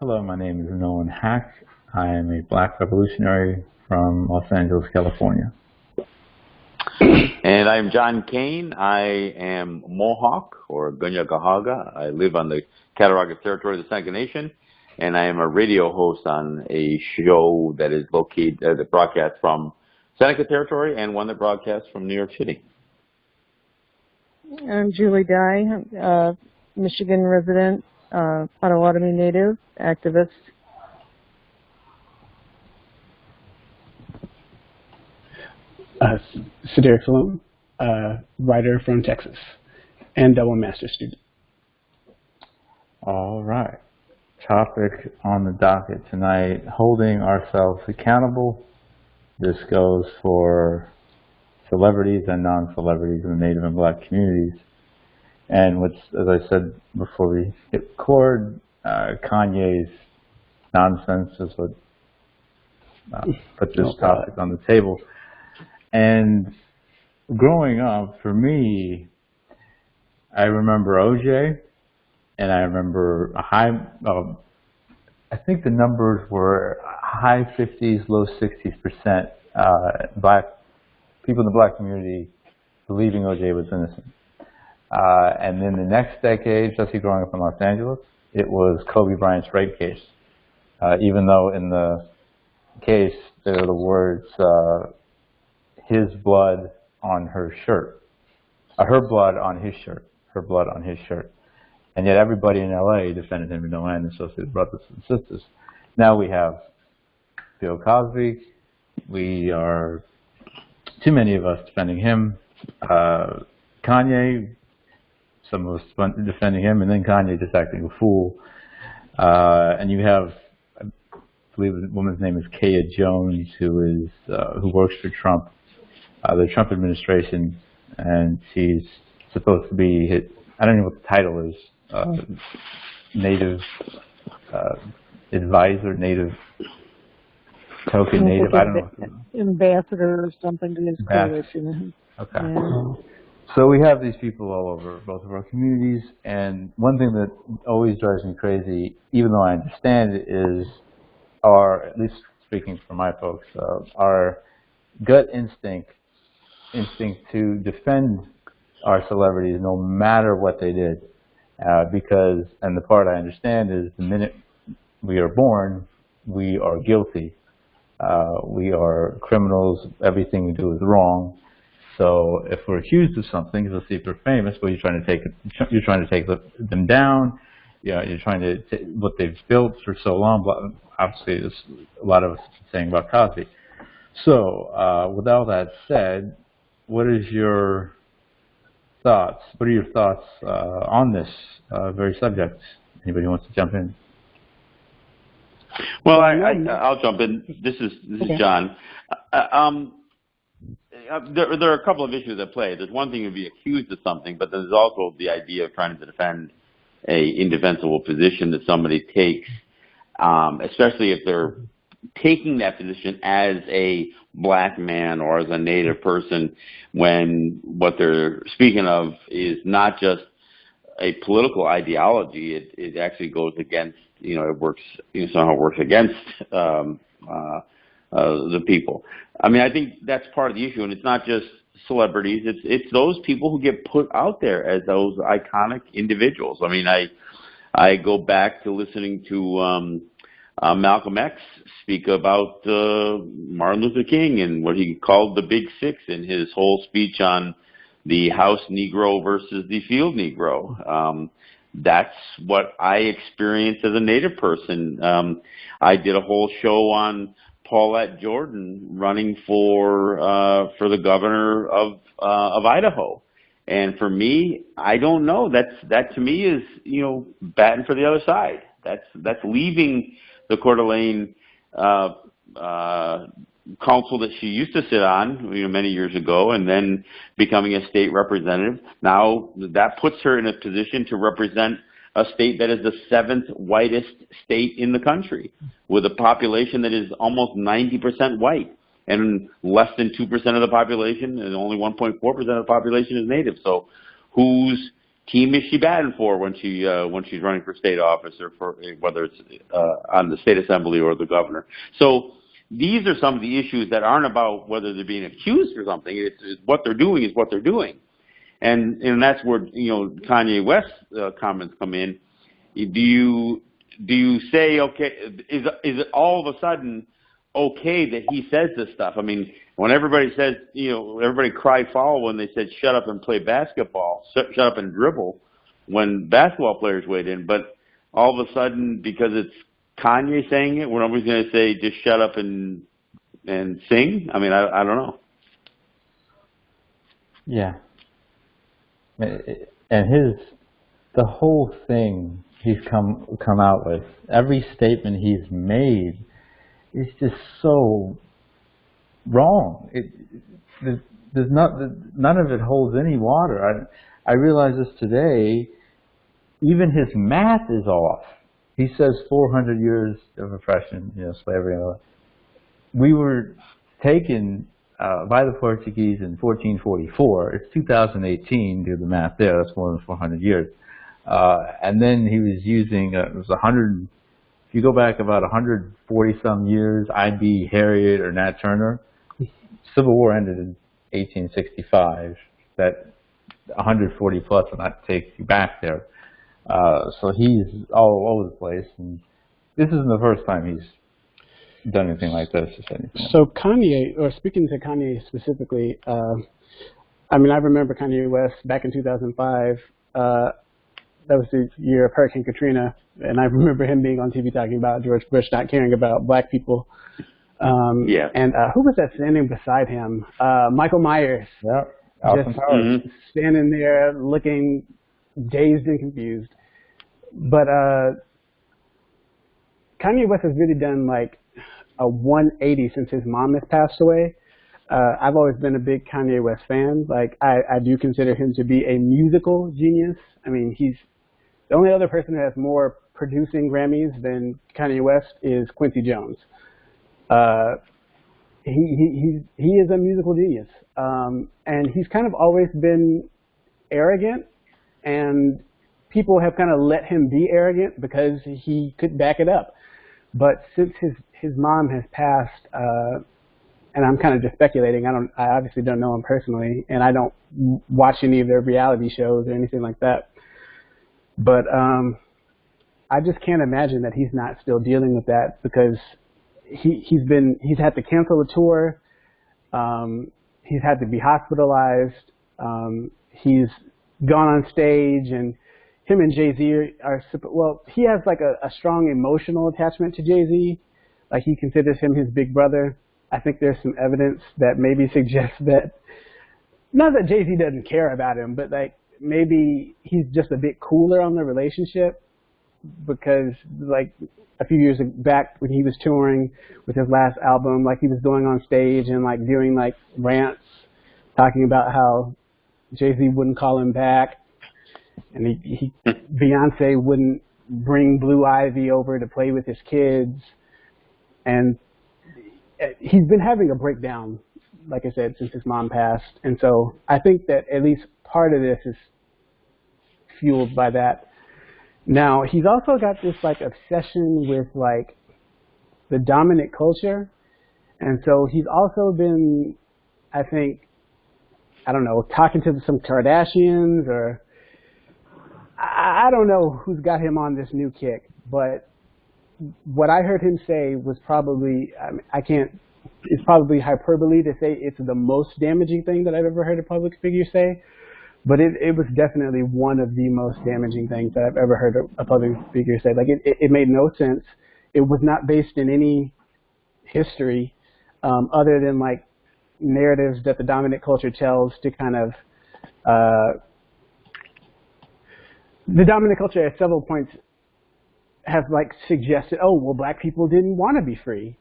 Hello, my name is Nolan Hack. I am a black revolutionary from Los Angeles, California. And I'm John Kane. I am Mohawk, or Gunyagahaga. I live on the Cattaraugus territory of the Seneca Nation, and I am a radio host on a show that is located, that broadcasts from Seneca territory, and one that broadcasts from New York City. I'm Julie Dye, Michigan resident, Potawatomi native, activist. Derrick, writer from Texas, and double master's student. All right. Topic on the docket tonight, holding ourselves accountable. This goes for celebrities and non-celebrities in the Native and Black communities. And what's, as I said before we hit record, Kanye's nonsense is what put this topic on the table. And growing up, for me, I remember OJ, and I remember I think the numbers were high 50s, low 60s% black people in the black community believing OJ was innocent. And then the next decade, especially growing up in Los Angeles, it was Kobe Bryant's rape case. Even though in the case there are the words, his blood on her shirt, her blood on his shirt, her blood on his shirt. And yet everybody in LA defended him in no end, associated brothers and sisters. Now we have Bill Cosby. We are, too many of us defending him. Kanye, some of us defending him, and then Kanye just acting a fool. And you have, I believe the woman's name is Kaya Jones, who works for Trump, the Trump administration, and she's supposed to be, I don't know what the title is, Native advisor, Native token Native, I don't know. Ambassador or something to his coalition. Okay. Yeah. So we have these people all over both of our communities, and one thing that always drives me crazy, even though I understand it, is our, at least speaking for my folks, our gut instinct to defend our celebrities no matter what they did. Because, and the part I understand is the minute we are born, we are guilty. We are criminals. Everything we do is wrong. So if we're accused of something, let's see if we're famous, well, you're trying to take them down. You're trying to what they've built for so long. Obviously, there's a lot of us saying about Cosby. So with all that said, what is your thoughts? What are your thoughts on this very subject? Anybody wants to jump in? Well, I'll jump in. This is John. There are a couple of issues at play. There's one thing to be accused of something, but there's also the idea of trying to defend a indefensible position that somebody takes, especially if they're taking that position as a black man or as a Native person, when what they're speaking of is not just a political ideology. It actually goes against, it works, somehow works against the people. I mean, I think that's part of the issue, and it's not just celebrities. It's those people who get put out there as those iconic individuals. I mean, I go back to listening to Malcolm X speak about Martin Luther King and what he called the Big Six in his whole speech on the House Negro versus the Field Negro. That's what I experienced as a Native person. I did a whole show on Paulette Jordan running for the governor of Idaho. And for me, I don't know. That to me is, batting for the other side. That's leaving the Coeur d'Alene council that she used to sit on, many years ago, and then becoming a state representative. Now that puts her in a position to represent a state that is the 7th whitest state in the country, with a population that is almost 90% white, and less than 2% of the population, and only 1.4% of the population is Native. So who's team is she batting for when she's running for state office or for whether it's on the state assembly or the governor. So these are some of the issues that aren't about whether they're being accused or something. It's what they're doing is what they're doing, and that's where Kanye West's comments come in. Do you say, okay, is it all of a sudden okay that he says this stuff? I mean, when everybody says, everybody cried foul when they said shut up and play basketball, shut up and dribble when basketball players weighed in, but all of a sudden, because it's Kanye saying it, we're always going to say just shut up and sing? I mean, I don't know. Yeah. And the whole thing he's come out with, every statement he's made is just so wrong. None of it holds any water. I realized this today. Even his math is off. He says 400 years of oppression, slavery and all that. We were taken by the Portuguese in 1444. It's 2018. Do the math there. That's more than 400 years. And then he was using, it was 100, if you go back about 140 some years, I'd be Harriet or Nat Turner. Civil War ended in 1865. That 140 plus will not take you back there. So he's all over the place. And this isn't the first time he's done anything like this. So Kanye, or speaking to Kanye specifically, I mean, I remember Kanye West back in 2005. That was the year of Hurricane Katrina, and I remember him being on TV talking about George Bush not caring about black people. Yeah. And who was that standing beside him? Michael Myers. Yeah. Just standing there looking dazed and confused. But Kanye West has really done like a 180 since his mom has passed away. I've always been a big Kanye West fan. Like, I do consider him to be a musical genius. I mean, he's the only other person who has more producing Grammys than Kanye West is Quincy Jones. He is a musical genius, and he's kind of always been arrogant, and people have kind of let him be arrogant because he could back it up. But since his mom has passed, and I'm kind of just speculating. I obviously don't know him personally, and I don't watch any of their reality shows or anything like that. But I just can't imagine that he's not still dealing with that, because he's had to cancel a tour. He's had to be hospitalized. He's gone on stage, and him and Jay-Z are well. He has like a strong emotional attachment to Jay-Z. Like, he considers him his big brother. I think there's some evidence that maybe suggests that, not that Jay-Z doesn't care about him, but like maybe he's just a bit cooler on the relationship, because like a few years back when he was touring with his last album, like he was going on stage and like doing like rants talking about how Jay-Z wouldn't call him back, and Beyonce wouldn't bring Blue Ivy over to play with his kids, and he's been having a breakdown, like I said, since his mom passed. And so I think that at least part of this is fueled by that. Now, he's also got this like obsession with like the dominant culture. And so he's also been, I think, I don't know, talking to some Kardashians, or I don't know who's got him on this new kick, but what I heard him say was probably, it's probably hyperbole to say it's the most damaging thing that I've ever heard a public figure say, but it was definitely one of the most damaging things that I've ever heard a public figure say. Like, it made no sense. It was not based in any history, other than like narratives that the dominant culture tells to kind of, the dominant culture at several points have like suggested, oh, well, black people didn't want to be free.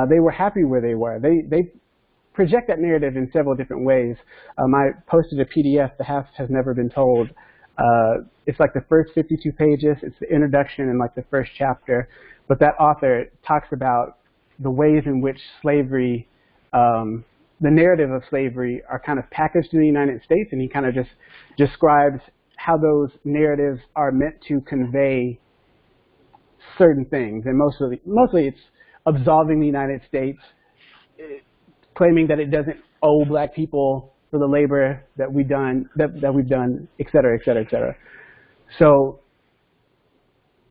They were happy where they were. They project that narrative in several different ways. I posted a PDF, The Half Has Never Been Told. It's like the first 52 pages. It's the introduction and like the first chapter. But that author talks about the ways in which slavery, the narrative of slavery, are kind of packaged in the United States, and he kind of just describes how those narratives are meant to convey certain things, and mostly it's absolving the United States, claiming that it doesn't owe black people for the labor that we've done, et cetera, et cetera, et cetera. So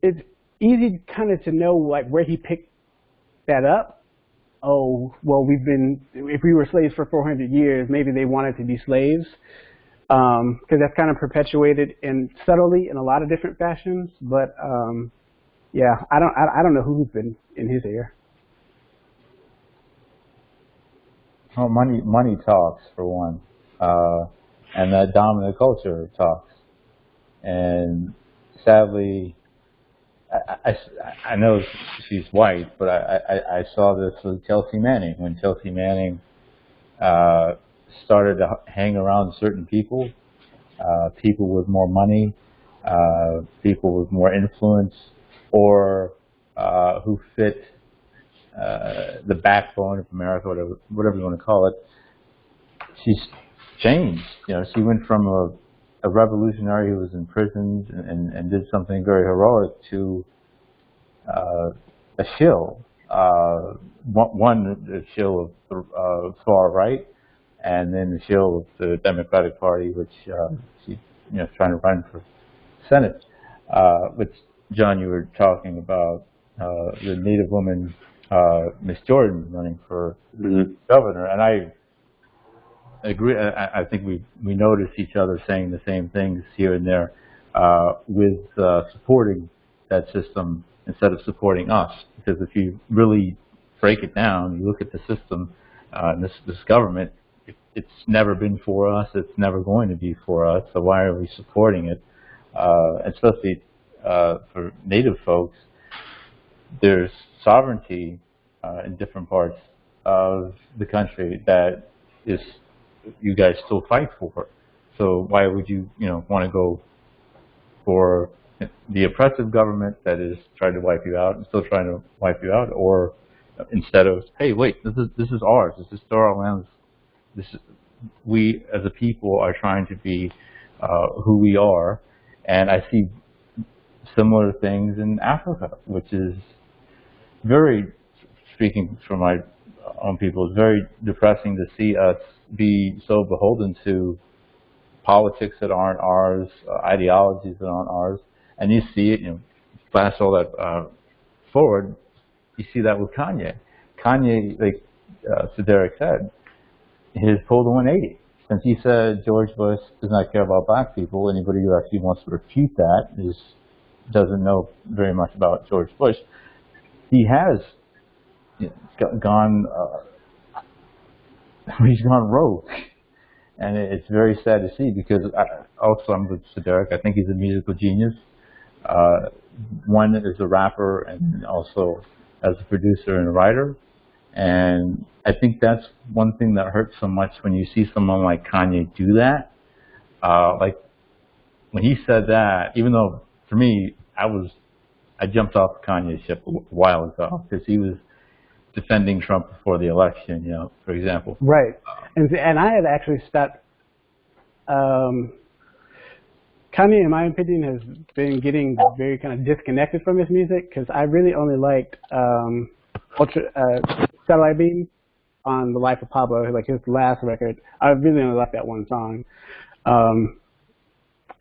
it's easy kind of to know like where he picked that up. Oh, well, if we were slaves for 400 years, maybe they wanted to be slaves, because that's kind of perpetuated subtly in a lot of different fashions. But yeah, I don't know who's been in his ear. Well, money talks for one, and that dominant culture talks. And sadly, I know she's white, but I saw this with Chelsea Manning. When Chelsea Manning started to hang around certain people, people with more money, people with more influence, or who fit the backbone of America, whatever you want to call it, she's changed. You know, she went from a revolutionary who was imprisoned and did something very heroic to a shill. A shill of far right, and then the shill of the Democratic Party, which she's trying to run for Senate. Which, John, you were talking about the Native woman, Miss Jordan, running for governor, and I agree. I think we notice each other saying the same things here and there, with supporting that system instead of supporting us. Because if you really break it down, you look at the system, and this government, it's never been for us. It's never going to be for us. So why are we supporting it? Especially for Native folks, there's sovereignty in different parts of the country that is you guys still fight for. So why would you want to go for the oppressive government that is trying to wipe you out and still trying to wipe you out, or instead of, hey, wait, this is ours. This is still our land. We as a people are trying to be who we are, and I see similar things in Africa, which is very, speaking for my own people, it's very depressing to see us be so beholden to politics that aren't ours, ideologies that aren't ours, and you see it. Flash all that forward, you see that with Kanye. Kanye, like Derrick said, his pulled a 180. Since he said George Bush does not care about black people, anybody who actually wants to refute that doesn't know very much about George Bush. He has gone, he's gone rogue, and it's very sad to see, because I'm with Derrick. I think he's a musical genius. One is a rapper and also as a producer and a writer, and I think that's one thing that hurts so much when you see someone like Kanye do that. Like when he said that, even though for me, I jumped off Kanye's ship a while ago, because he was defending Trump before the election, for example. Right. And I had actually stopped. Kanye, in my opinion, has been getting very kind of disconnected from his music, because I really only liked Satellite Beam on The Life of Pablo, like his last record. I really only liked that one song.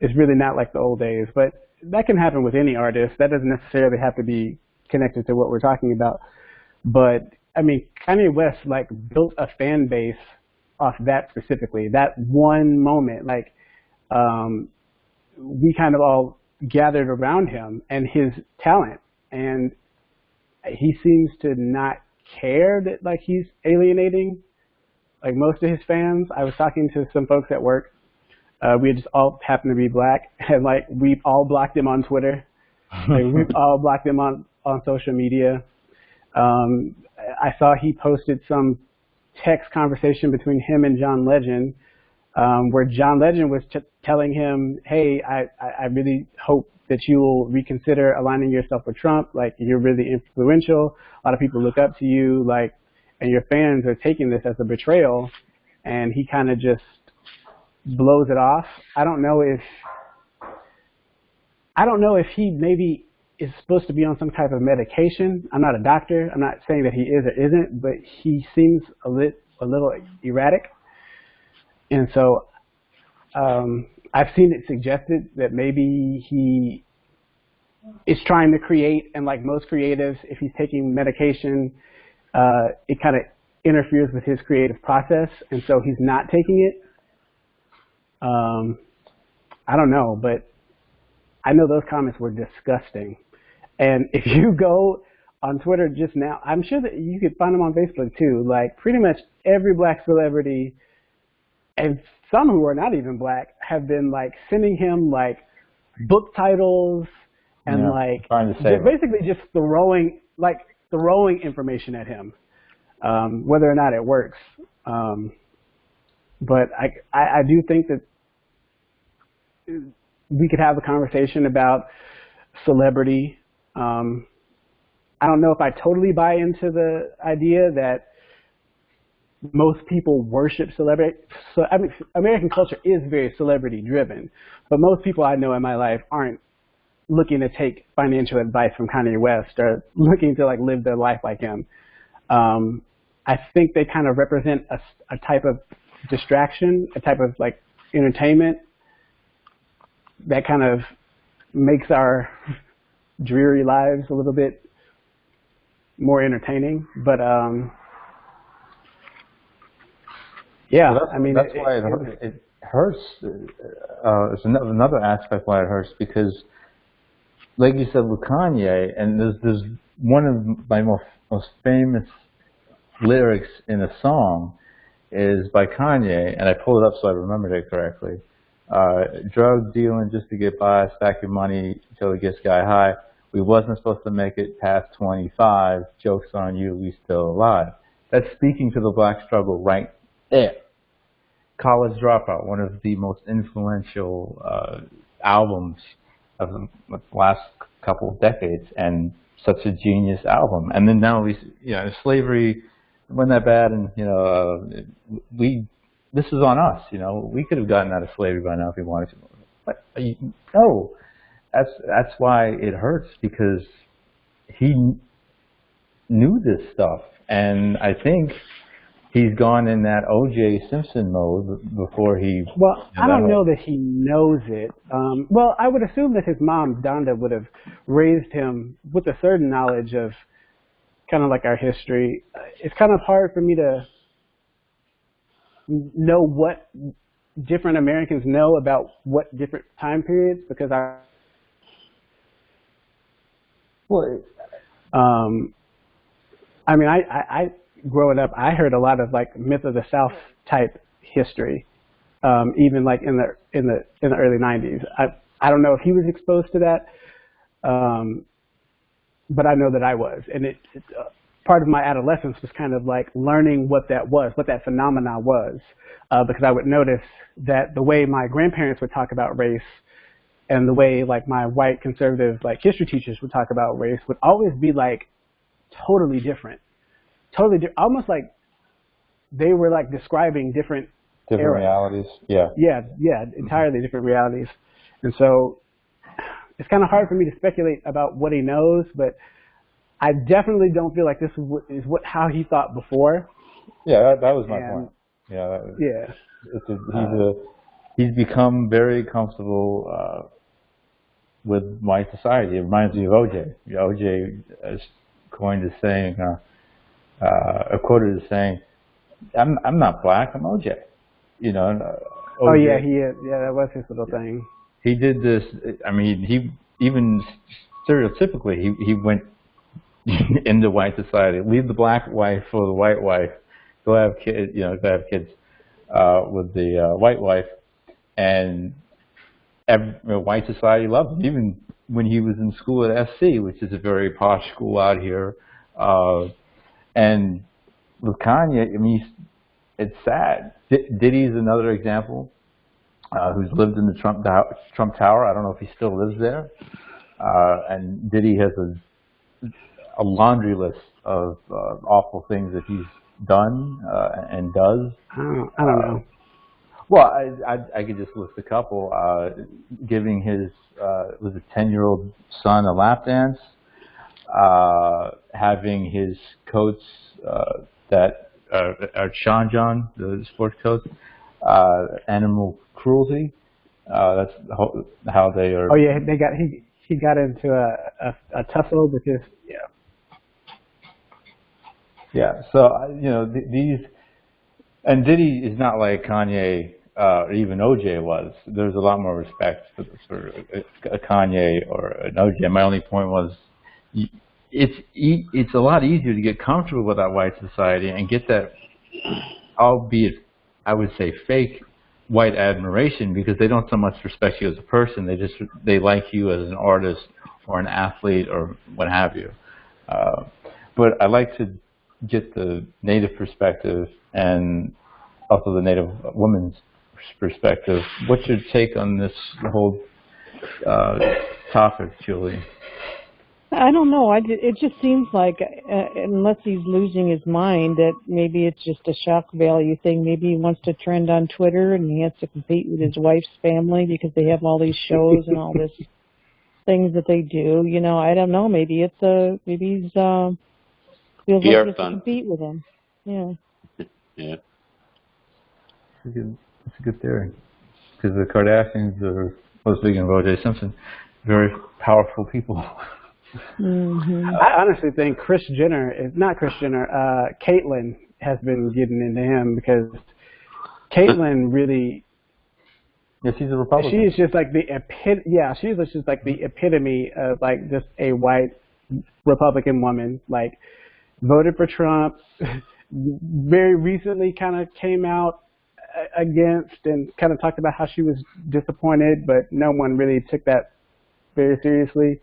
It's really not like the old days, but that can happen with any artist. That doesn't necessarily have to be connected to what we're talking about. But I mean, Kanye West built a fan base off that specifically. That one moment, we kind of all gathered around him and his talent, and he seems to not care that he's alienating most of his fans. I was talking to some folks at work. We had just all happened to be black, and we've all blocked him on Twitter. We've all blocked him on social media. I saw he posted some text conversation between him and John Legend, where John Legend was telling him, hey, I really hope that you will reconsider aligning yourself with Trump. You're really influential. A lot of people look up to you, and your fans are taking this as a betrayal. And he kind of just blows it off. I don't know if I don't know if he maybe is supposed to be on some type of medication. I'm not a doctor. I'm not saying that he is or isn't, but he seems a little erratic. And so I've seen it suggested that maybe he is trying to create, and like most creatives, if he's taking medication, it kind of interferes with his creative process, and so he's not taking it. I don't know, but I know those comments were disgusting. And if you go on Twitter just now, I'm sure that you could find them on Facebook too. Like pretty much every black celebrity, and some who are not even black, have been like sending him like book titles and like basically just throwing information at him, whether or not it works. But I do think that we could have a conversation about celebrity. I don't know if I totally buy into the idea that most people worship celebrity. So I mean, American culture is very celebrity driven, but most people I know in my life aren't looking to take financial advice from Kanye West or looking to like live their life like him. I think they kind of represent a type of distraction, a type of like entertainment that kind of makes our dreary lives a little bit more entertaining. But yeah, well, I mean, that's why it hurts. It's another aspect why it hurts, because, like you said with Kanye, and there's one of my most famous lyrics in a song is by Kanye, and I pulled it up so I remembered it correctly. Drug dealing just to get by, stack your money until it gets sky high. We wasn't supposed to make it past 25. Joke's on you, we still alive. That's speaking to the black struggle right there. College Dropout, one of the most influential albums of the last couple of decades, and such a genius album. And then now slavery wasn't that bad, and this is on us. We could have gotten out of slavery by now if we wanted to. But no, that's why it hurts, because he knew this stuff, and I think he's gone in that O.J. Simpson mode before he. Well, I don't know that he knows it. Well, I would assume that his mom, Donda, would have raised him with a certain knowledge of kind of like our history. It's kind of hard for me to know what different Americans know about what different time periods, because I mean, I growing up, I heard a lot of like Myth of the South type history, even like in the early 90s. I don't know if he was exposed to that, but I know that I was, and it's part of my adolescence was kind of like learning what that was, what that phenomena was, because I would notice that the way my grandparents would talk about race and the way like my white conservative like history teachers would talk about race would always be like totally different. Almost like they were like describing different eras. Realities. Yeah, entirely different realities. And so it's kind of hard for me to speculate about what he knows, but I definitely don't feel like this is how he thought before. Yeah, that was my point. He's become very comfortable with white society. It reminds me of O.J. O.J. coined a saying, quoted as saying, "I'm not black, I'm O.J." OJ, oh yeah, he is. Yeah, that was his little thing. He did this. I mean, he even stereotypically he went into white society. Leave the black wife for the white wife. Go have kids. Go have kids with the white wife, and white society loved him. Even when he was in school at SC, which is a very posh school out here. And with Kanye, I mean, it's sad. Diddy's another example, who's lived in the Trump Tower. I don't know if he still lives there. And Diddy has a laundry list of awful things that he's done and does. I don't know. Well, I could just list a couple. Giving his was a 10-year-old son a lap dance. Having his coach that are Sean John, the sports coach, animal cruelty. That's how they are. Oh yeah, he got into a tussle with his Yeah. So these, and Diddy is not like Kanye or even OJ was. There's a lot more respect for a Kanye or an OJ. My only point was, it's a lot easier to get comfortable with that white society and get that, albeit I would say fake white admiration, because they don't so much respect you as a person. They like you as an artist or an athlete or what have you. But I like to get the Native perspective and also the Native woman's perspective. What's your take on this whole topic, Julie? I don't know. It just seems like, unless he's losing his mind, that maybe it's just a shock value thing. Maybe he wants to trend on Twitter and he has to compete with his wife's family because they have all these shows and all this things that they do. I don't know. Maybe he's feels like he has to compete with him. Yeah. Yeah. It's a good theory, because the Kardashians are, speaking of O.J. Simpson, very powerful people. Mm-hmm. I honestly think Caitlyn has been getting into him, because Caitlyn really, she's a Republican. She is just like she's just like the epitome of like just a white Republican woman, like voted for Trump, very recently kind of came out against and kind of talked about how she was disappointed, but no one really took that very seriously.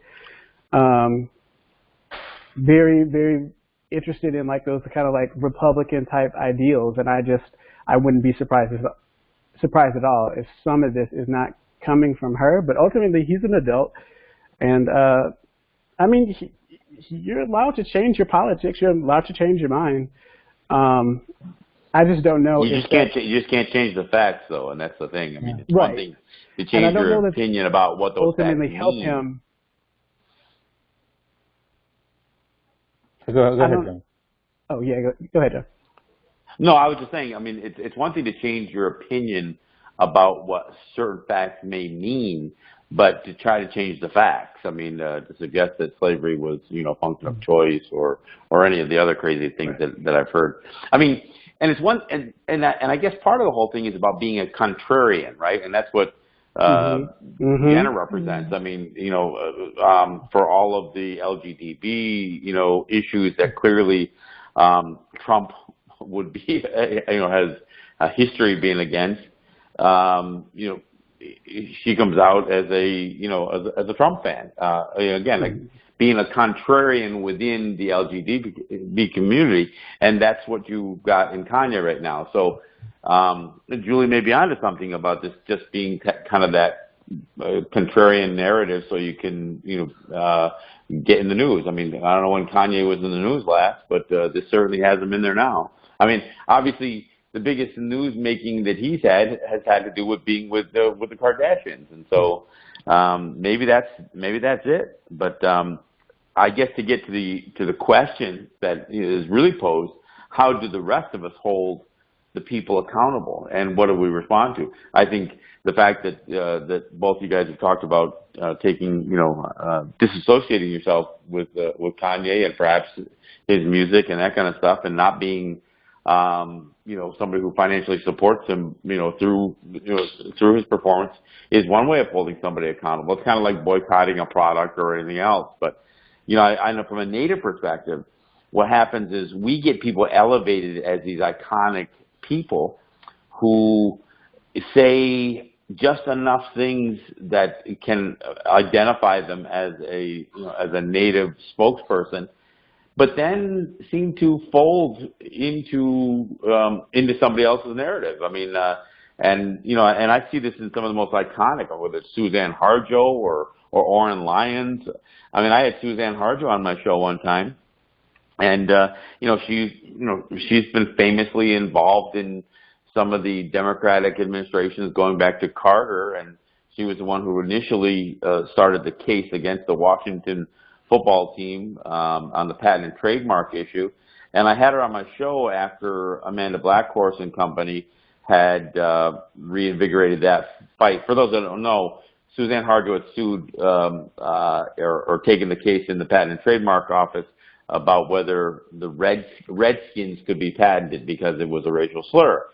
Very, very interested in like those kind of like Republican type ideals, and I wouldn't be surprised at all if some of this is not coming from her. But ultimately, he's an adult, and I mean, you're allowed to change your politics. You're allowed to change your mind. I just don't know. You just can't change the facts, though, and that's the thing. I mean, it's right. one thing to change your opinion about what those ultimately facts help mean. him. Go ahead, John. Oh yeah, go ahead, John. No, I was just saying. I mean, it's one thing to change your opinion about what certain facts may mean, but to try to change the facts. I mean, to suggest that slavery was, a function of choice or any of the other crazy things that I've heard. I mean, and it's one, and I guess part of the whole thing is about being a contrarian, right? And that's what Jenna represents. I mean, for all of the LGBT, issues that clearly Trump would be, has a history being against, she comes out as a Trump fan. Again, like being a contrarian within the LGBT community, and that's what you got in Kanye right now. So Julie may be onto something about this just being kind of that contrarian narrative, so you can get in the news. I mean, I don't know when Kanye was in the news last, but this certainly has him in there now. I mean, obviously, the biggest news making that he's had has had to do with being with the Kardashians, and so maybe that's it. But I guess to get to the question that is really posed, how do the rest of us hold the people accountable, and what do we respond to? I think the fact that that both you guys have talked about taking, disassociating yourself with Kanye and perhaps his music and that kind of stuff, and not being somebody who financially supports him, through his performance, is one way of holding somebody accountable. It's kind of like boycotting a product or anything else. But, I know from a Native perspective, what happens is we get people elevated as these iconic people who say just enough things that can identify them as a Native spokesperson, but then seem to fold into somebody else's narrative. I mean, and I see this in some of the most iconic, whether it's Suzanne Harjo or Oren Lyons. I mean, I had Suzanne Harjo on my show one time, and she's been famously involved in some of the Democratic administrations going back to Carter, and she was the one who initially started the case against the Washington football team on the patent and trademark issue. And I had her on my show after Amanda Blackhorse and company had reinvigorated that fight. For those that don't know, Suzanne Harjo had sued or taken the case in the Patent and Trademark Office about whether the Redskins could be patented because it was a racial slur.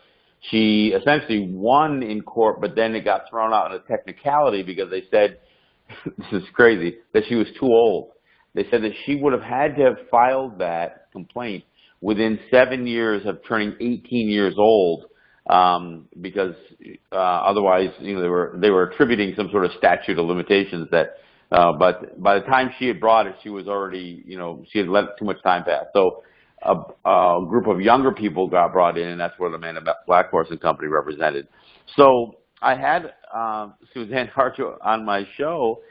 She essentially won in court, but then it got thrown out in a technicality because they said, this is crazy, that she was too old. They said that she would have had to have filed that complaint within 7 years of turning 18 years old, because otherwise, they were attributing some sort of statute of limitations that. But by the time she had brought it, she was already, she had let too much time pass. So a group of younger people got brought in, and that's what Amanda Blackhorse and company represented. So I had Suzanne Harjo on my show,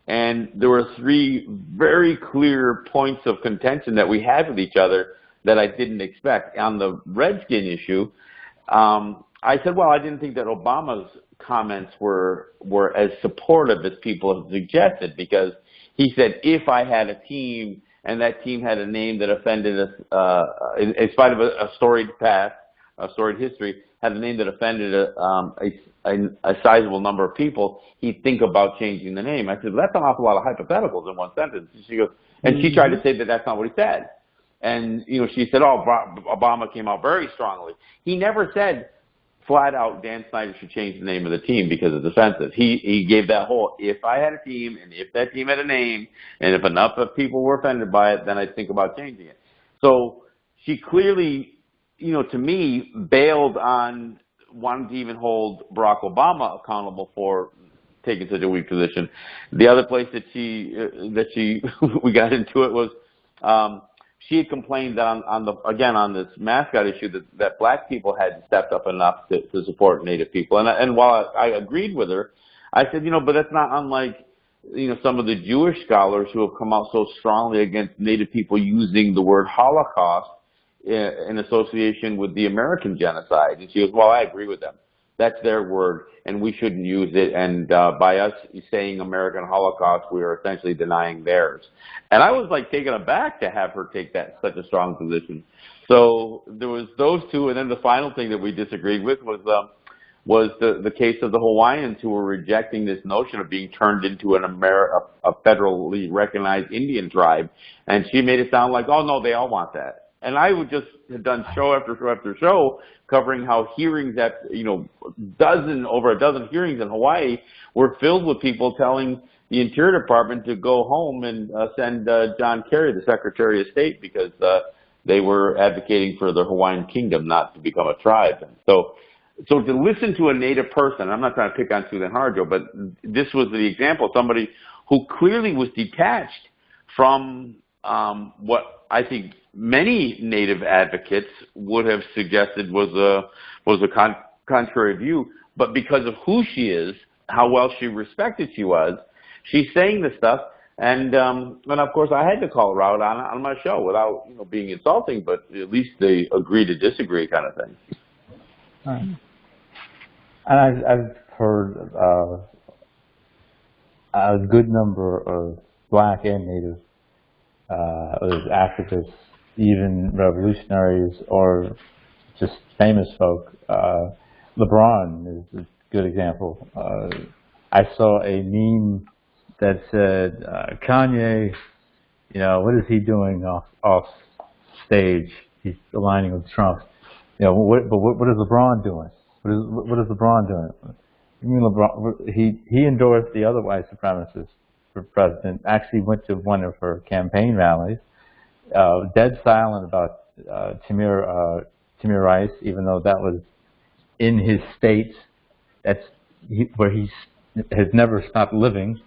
and there were 3 very clear points of contention that we had with each other that I didn't expect. On the Redskin issue, I said, well, I didn't think that Obama's comments were as supportive as people have suggested, because he said, if I had a team and that team had a name that offended us, in spite of a storied past, a storied history, had a name that offended a sizable number of people, he'd think about changing the name. I said, well, that's an awful lot of hypotheticals in one sentence. And she goes, and she tried to say that that's not what he said. And, she said, oh, Obama came out very strongly. He never said flat out Dan Snyder should change the name of the team because it's offensive. He gave that whole, if I had a team and if that team had a name and if enough of people were offended by it, then I'd think about changing it. So she clearly, to me, bailed on wanting to even hold Barack Obama accountable for taking such a weak position. The other place that we got into it was, she had complained that on this mascot issue that black people hadn't stepped up enough to support Native people. And while I agreed with her, I said, but that's not unlike, some of the Jewish scholars who have come out so strongly against Native people using the word Holocaust in association with the American genocide. And she goes, well, I agree with them. That's their word, and we shouldn't use it. And by us saying American Holocaust, we are essentially denying theirs. And I was taken aback to have her take such a strong position. So there was those two, and then the final thing that we disagreed with was the case of the Hawaiians who were rejecting this notion of being turned into a federally recognized Indian tribe. And she made it sound like, oh no, they all want that. And I would just have done show after show after show covering how hearings at, over a dozen hearings in Hawaii were filled with people telling the Interior Department to go home and send John Kerry, the Secretary of State, because they were advocating for the Hawaiian Kingdom not to become a tribe. And so to listen to a Native person, I'm not trying to pick on Suzanne Harjo, but this was the example of somebody who clearly was detached from what I think many Native advocates would have suggested was a contrary view, but because of who she is, how well she respected she was, she's saying this stuff, and of course I had to call her out on my show without being insulting, but at least they agree to disagree kind of thing. Right. And I've heard a good number of black and Native activists, even revolutionaries or just famous folk. LeBron is a good example. I saw a meme that said, Kanye, what is he doing off stage? He's aligning with Trump. But what is LeBron doing? What is LeBron doing? You mean LeBron? He endorsed the other white supremacist for president. Actually went to one of her campaign rallies. Dead silent about Tamir Rice, even though that was in his state. That's where he has never stopped living.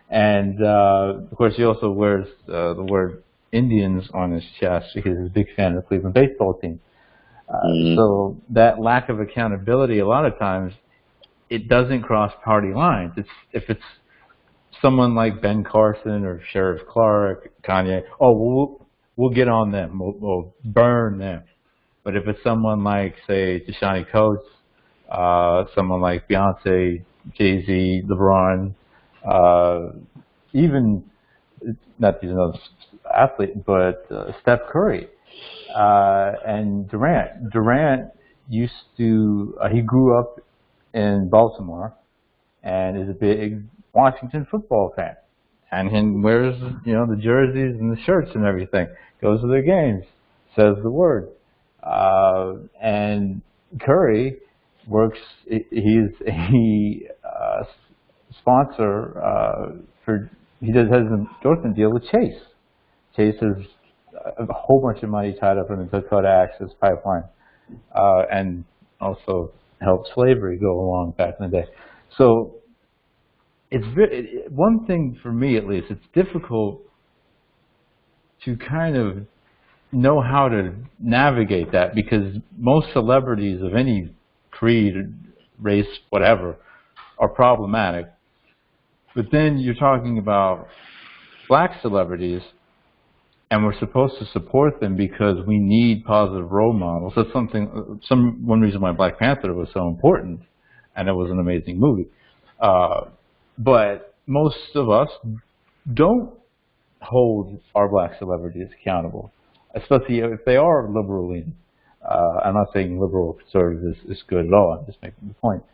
And of course, he also wears the word Indians on his chest because he's a big fan of the Cleveland baseball team. So that lack of accountability, a lot of times, it doesn't cross party lines. If it's someone like Ben Carson or Sheriff Clark, Kanye, we'll get on them. We'll burn them. But if it's someone like, say, Deshaun Coates, someone like Beyonce, Jay-Z, LeBron, even, not these another athlete, but Steph Curry and Durant. Durant used to, he grew up in Baltimore and is a big Washington football fan. And he wears, the jerseys and the shirts and everything, goes to their games, says the word. And Curry works, he's a sponsor he has an endorsement deal with Chase. Chase has a whole bunch of money tied up in the Dakota Access Pipeline, and also helped slavery go along back in the day. So it's one thing for me, at least, it's difficult to kind of know how to navigate that, because most celebrities of any creed, race, whatever, are problematic. But then you're talking about black celebrities, and we're supposed to support them because we need positive role models. That's one reason why Black Panther was so important, and it was an amazing movie. But most of us don't hold our black celebrities accountable, especially if they are liberal leaning. I'm not saying liberal or conservative is good at all. I'm just making the point.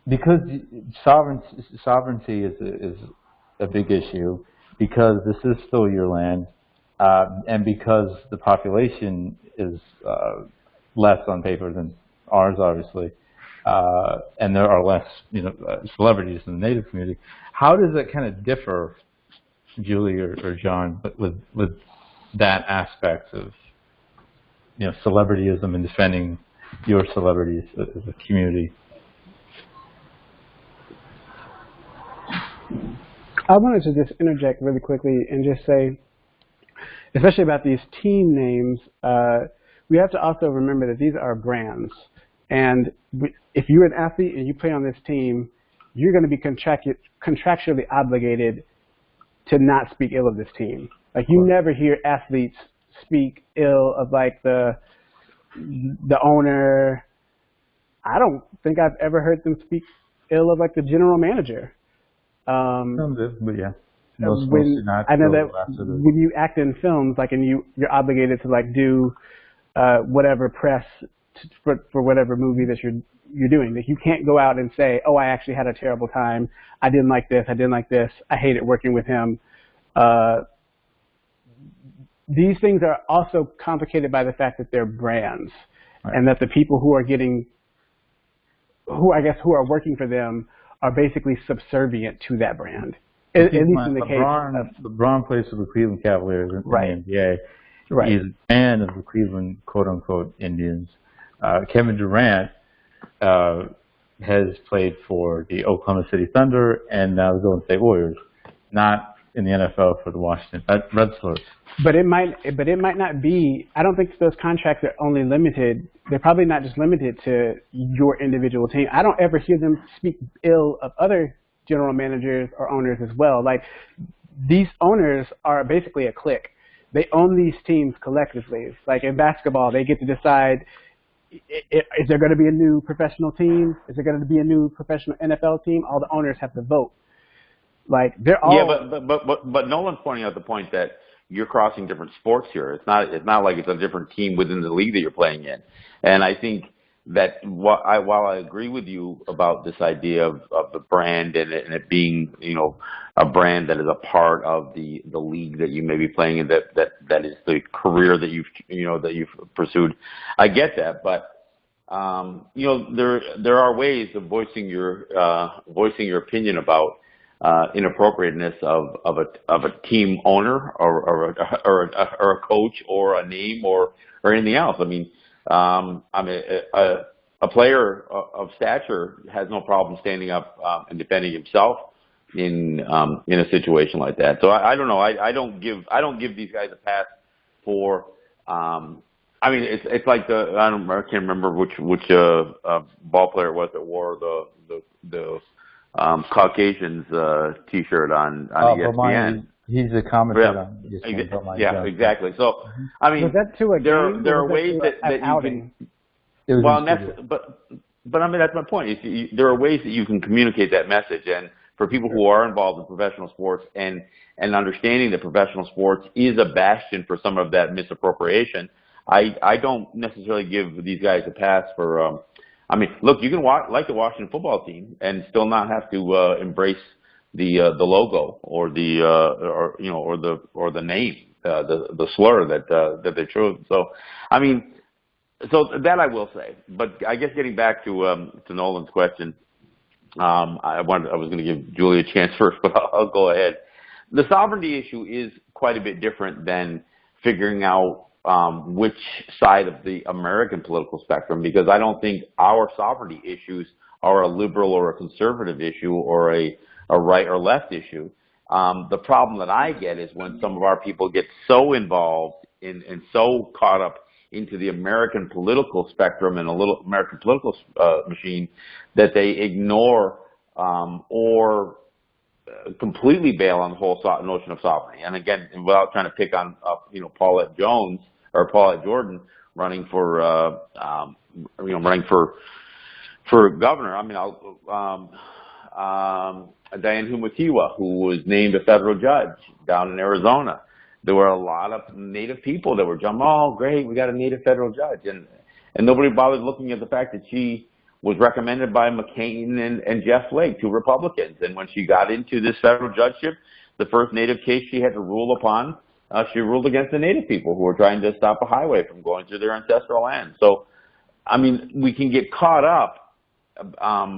Because sovereignty is a big issue, because this is still your land, and because the population is less on paper than ours, obviously, and there are less, celebrities in the Native community. How does that kind of differ, Julie or John, with that aspect of, celebrityism and defending your celebrities as a community? I wanted to just interject really quickly and just say, especially about these team names, we have to also remember that these are brands. And if you're an athlete and you play on this team, you're going to be contractually obligated to not speak ill of this team. Like, you never hear athletes speak ill of, like, the owner. I don't think I've ever heard them speak ill of, like, the general manager. Some do, but yeah. I know that when you act in films, like, and you're obligated to, like, do whatever press for whatever movie that you're doing. Like, you can't go out and say, "Oh, I actually had a terrible time. I didn't like this. I didn't like this. I hated working with him." These things are also complicated by the fact that they're brands, right, and that the people who are working for them are basically subservient to that brand. At least in the case of LeBron plays for the Cleveland Cavaliers in right. the NBA. Right. He's a fan of the Cleveland quote-unquote Indians. Kevin Durant has played for the Oklahoma City Thunder and now the Golden State Warriors, not in the NFL for the Washington Redskins. But it might not be. I don't think those contracts are only limited. They're probably not just limited to your individual team. I don't ever hear them speak ill of other general managers or owners as well. Like, these owners are basically a clique. They own these teams collectively. Like in basketball, they get to decide, is there going to be a new professional team? Is there going to be a new professional NFL team? All the owners have to vote. Like, they're all... Yeah, but Nolan's pointing out the point that you're crossing different sports here. It's not like it's a different team within the league that you're playing in. And I think that while I agree with you about this idea of the brand and it being, a brand that is a part of the league that you may be playing in, that is the career that you've pursued, I get that. But there are ways of voicing your opinion about inappropriateness of a team owner or a coach or a name or anything else. I mean, a player of stature has no problem standing up and defending himself in a situation like that. So I don't know. I don't give these guys a pass for. I mean, it's like I can't remember which ball player it was that wore the Caucasians T-shirt on ESPN. He's a commentator on ESPN. Yeah, exactly. So, I mean, was that to a game, there are or was ways that you outing? can. Well, and but I mean, that's my point. There are ways that you can communicate that message, and for people who are involved in professional sports and understanding that professional sports is a bastion for some of that misappropriation, I don't necessarily give these guys a pass for. I mean, look, you can like the Washington football team and still not have to embrace the logo or the or the name, the slur that they chose. So, I mean. So that I will say, but I guess getting back to Nolan's question, I was going to give Julie a chance first, but I'll go ahead. The sovereignty issue is quite a bit different than figuring out which side of the American political spectrum, because I don't think our sovereignty issues are a liberal or a conservative issue or a right or left issue. The problem that I get is when some of our people get so involved and so caught up into the American political spectrum and a little American political machine that they ignore or completely bail on the whole notion of sovereignty. And again, without trying to pick on Paulette Jones or Paulette Jordan running for running for governor. I mean, Diane Humatiwa, who was named a federal judge down in Arizona. There were a lot of Native people that were jumping, oh, great, we got a Native federal judge. And nobody bothered looking at the fact that she was recommended by McCain and Jeff Flake, two Republicans. And when she got into this federal judgeship, the first Native case she had to rule upon, she ruled against the Native people who were trying to stop a highway from going through their ancestral land. So, I mean, we can get caught up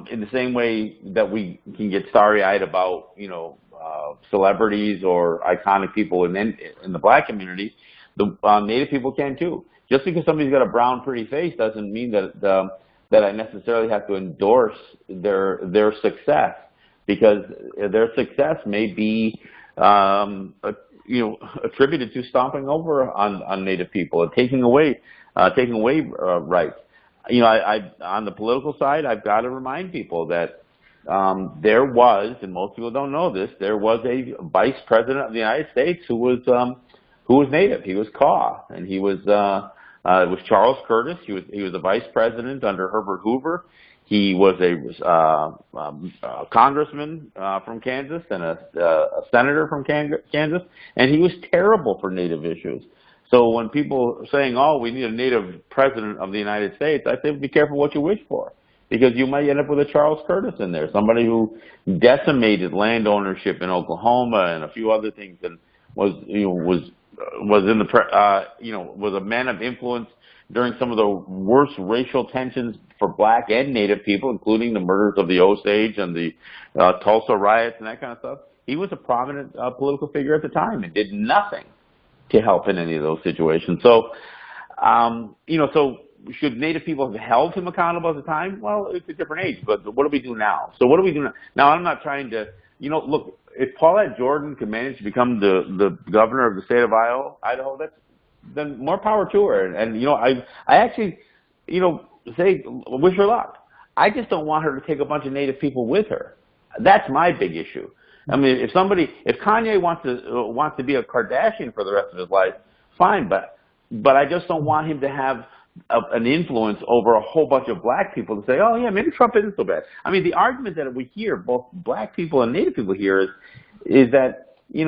in the same way that we can get starry-eyed about, celebrities or iconic people in the black community. The Native people can too. Just because somebody's got a brown, pretty face doesn't mean that I necessarily have to endorse their success, because their success may be attributed to stomping over on Native people and taking away rights. I on the political side, I've got to remind people that there was, and most people don't know this, there was a vice president of the United States who was Native. He was Kaw, and it was Charles Curtis. He was a vice president under Herbert Hoover. He was a congressman from Kansas and a senator from Kansas, and he was terrible for Native issues. So when people are saying, oh, we need a Native president of the United States, I say be careful what you wish for, because you might end up with a Charles Curtis in there, somebody who decimated land ownership in Oklahoma and a few other things, and was a man of influence during some of the worst racial tensions for black and Native people, including the murders of the Osage and the Tulsa riots and that kind of stuff. He was a prominent political figure at the time and did nothing to help in any of those situations. So, so should Native people have held him accountable at the time? Well, it's a different age, but what do we do now? So what do we do now? Now, I'm not trying to, look, if Paulette Jordan can manage to become the governor of the state of Idaho, then more power to her. And I actually, say, wish her luck. I just don't want her to take a bunch of Native people with her. That's my big issue. I mean, if Kanye wants to be a Kardashian for the rest of his life, fine, but I just don't want him to have an influence over a whole bunch of black people to say, oh yeah, maybe Trump isn't so bad. I mean, the argument that we hear, both black people and Native people hear, is that it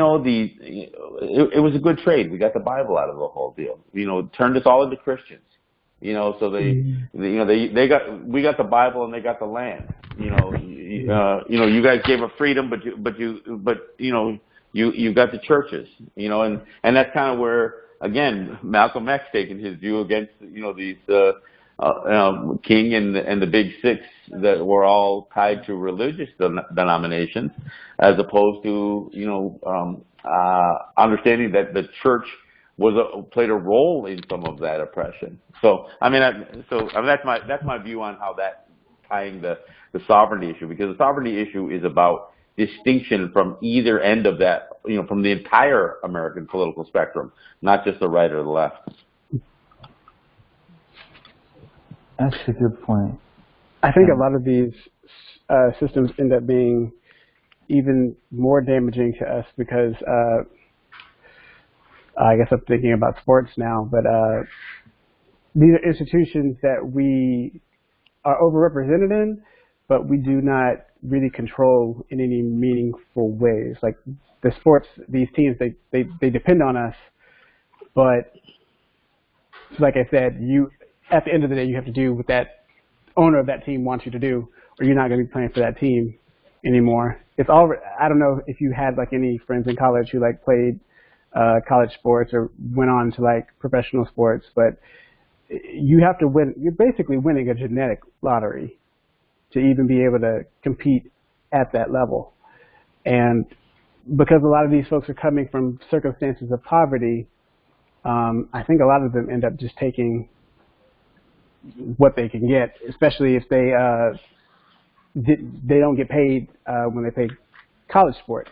was a good trade. We got the Bible out of the whole deal. Turned us all into Christians. So we got the Bible and they got the land. You guys gave us freedom, but you got the churches. And that's kind of where, again, Malcolm X taking his view against these King and the Big Six that were all tied to religious denominations, as opposed to understanding that the church played a role in some of that oppression. So that's my view on how that tying the sovereignty issue, because the sovereignty issue is about distinction from either end of that, from the entire American political spectrum, not just the right or the left. That's a good point. I think a lot of these systems end up being even more damaging to us because I guess I'm thinking about sports now, but these are institutions that we are overrepresented in, but we do not really control in any meaningful ways. Like the sports, these teams, they depend on us, but like I said, at the end of the day, you have to do what that owner of that team wants you to do, or you're not going to be playing for that team anymore. It's all. I don't know if you had like any friends in college who like played college sports or went on to like professional sports, but you have to win. You're basically winning a genetic lottery to even be able to compete at that level. And because a lot of these folks are coming from circumstances of poverty, I think a lot of them end up just taking what they can get, especially if they don't get paid when they play college sports.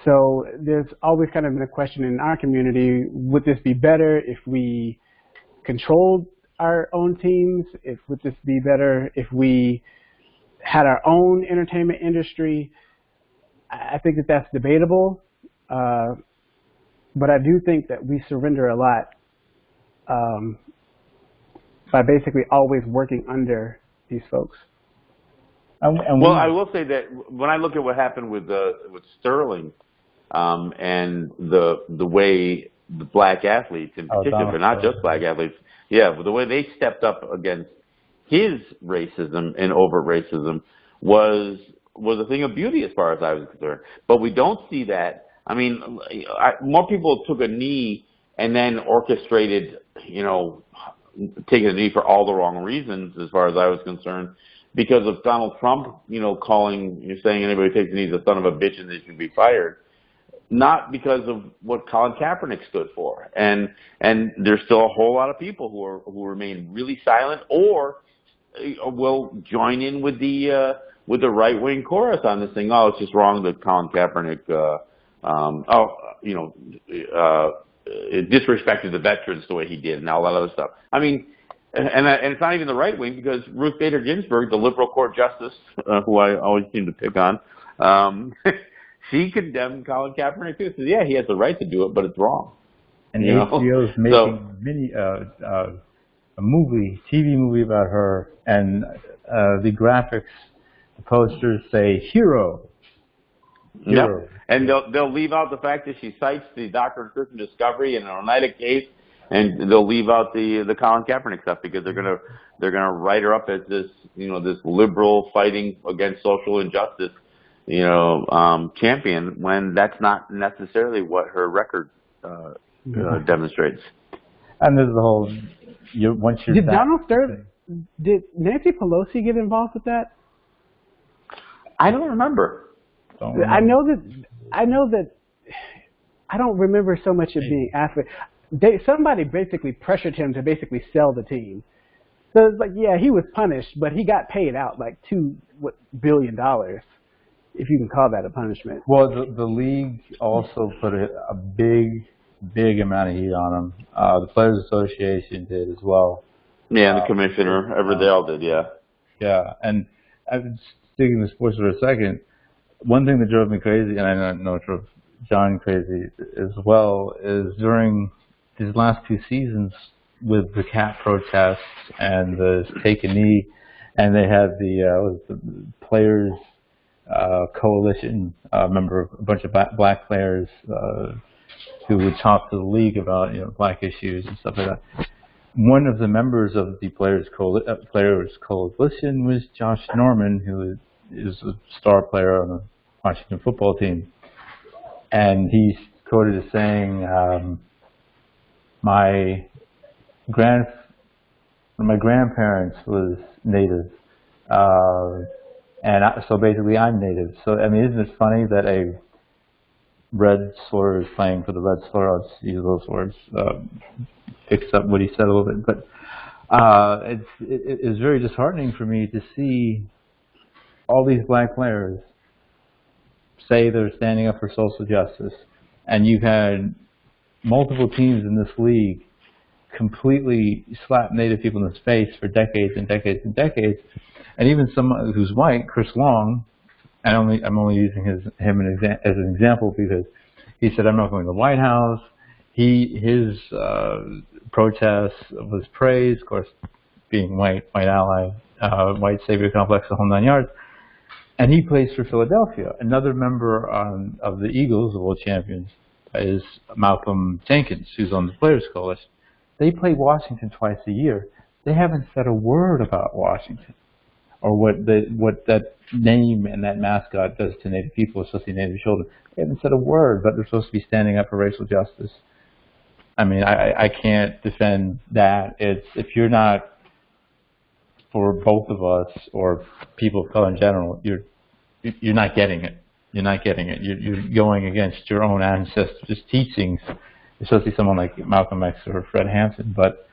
So there's always kind of been a question in our community, would this be better if we controlled our own teams? Would this be better if we had our own entertainment industry? I think that that's debatable, but I do think that we surrender a lot by basically always working under these folks. Well, I will say that when I look at what happened with Sterling and the way the black athletes in particular, but not just black athletes, but the way they stepped up against his racism and overt racism was a thing of beauty as far as I was concerned. But we don't see that. I mean, more people took a knee and then orchestrated, taking a knee for all the wrong reasons as far as I was concerned, because of Donald Trump, you're saying anybody who takes a knee is a son of a bitch and they should be fired. Not because of what Colin Kaepernick stood for, and there's still a whole lot of people who remain really silent or will join in with the right wing chorus on this thing. Oh, it's just wrong that Colin Kaepernick disrespected the veterans the way he did, and all that other stuff. I mean, and it's not even the right wing, because Ruth Bader Ginsburg, the liberal court justice, who I always seem to pick on. She condemned Colin Kaepernick too. Said, yeah, he has the right to do it, but it's wrong. And HBO's making a TV movie about her, and the graphics, the posters say hero. Yep. And they'll leave out the fact that she cites the Dr. and Christian Discovery and an Oneida case, and they'll leave out the Colin Kaepernick stuff, because they're gonna write her up as this this liberal fighting against social injustice champion, when that's not necessarily what her record demonstrates. And there's the whole did Nancy Pelosi get involved with that? I don't remember. I know that I don't remember so much of being asked. Somebody basically pressured him to basically sell the team. So it's like, yeah, he was punished, but he got paid out like $2 billion. If you can call that a punishment. Well, the league also put a big amount of heat on him. The Players Association did as well. Yeah, the commissioner, they all did, yeah. Yeah, and I'm sticking to sports for a second. One thing that drove me crazy, and I know it drove John crazy as well, is during these last 2 seasons with the cat protests and the take a knee, and they had the Players Coalition, remember a bunch of black players who would talk to the league about black issues and stuff like that. One of the members of the Players Coalition was Josh Norman, who is a star player on the Washington football team, and he's quoted as saying, "My grandparents was Native." So basically, I'm Native. So, I mean, isn't it funny that a red slur is playing for the red slur? I'll just use those words, fix up what he said a little bit. But it's very disheartening for me to see all these black players say they're standing up for social justice. And you've had multiple teams in this league completely slap Native people in the face for decades and decades and decades. And even someone who's white, Chris Long, I'm only using him as an example because he said, I'm not going to the White House. His protest was praised, of course, being white ally, white savior complex, the whole 9 yards. And he plays for Philadelphia. Another member of the Eagles, the world champions, is Malcolm Jenkins, who's on the Players Coalition. They play Washington twice a year. They haven't said a word about Washington or what that name and that mascot does to Native people, especially Native children. They haven't said a word, but they're supposed to be standing up for racial justice. I mean, I can't defend that. If you're not for both of us or people of color in general, you're not getting it. You're not getting it. You're going against your own ancestors' teachings, especially someone like Malcolm X or Fred Hampton. But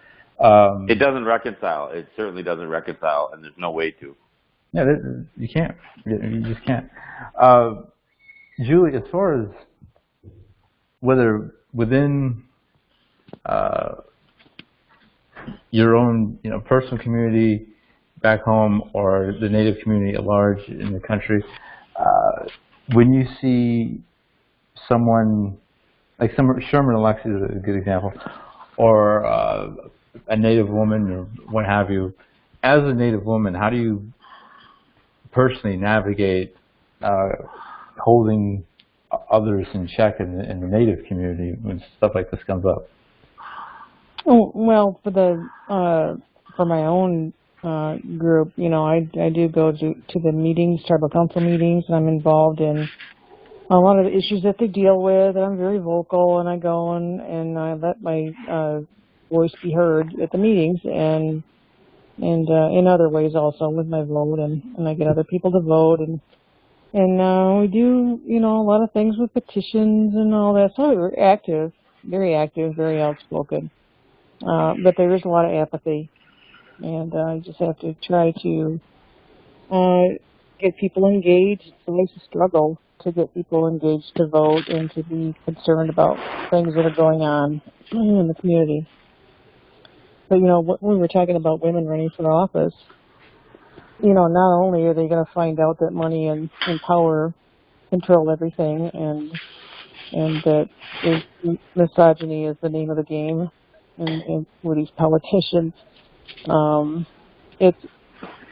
it doesn't reconcile. It certainly doesn't reconcile, and there's no way to. Yeah, you can't. You just can't. Julie, as far as whether within your own, personal community back home or the Native community at large in the country, when you see someone like Sherman Alexie is a good example, or a Native woman or what have you, as a Native woman, how do you personally navigate holding others in check in the Native community when stuff like this comes up? Oh, well, for my own group, I do go to the meetings, tribal council meetings, and I'm involved in a lot of the issues that they deal with. And I'm very vocal, and I go and I let my voice be heard at the meetings, and in other ways also with my vote, and I get other people to vote, and we do a lot of things with petitions and all that. So we're active, very outspoken, but there is a lot of apathy. And you just have to try to get people engaged. It's always a struggle to get people engaged to vote and to be concerned about things that are going on in the community. But, when we were talking about women running for office, not only are they going to find out that money and power control everything and that misogyny is the name of the game and with these politicians,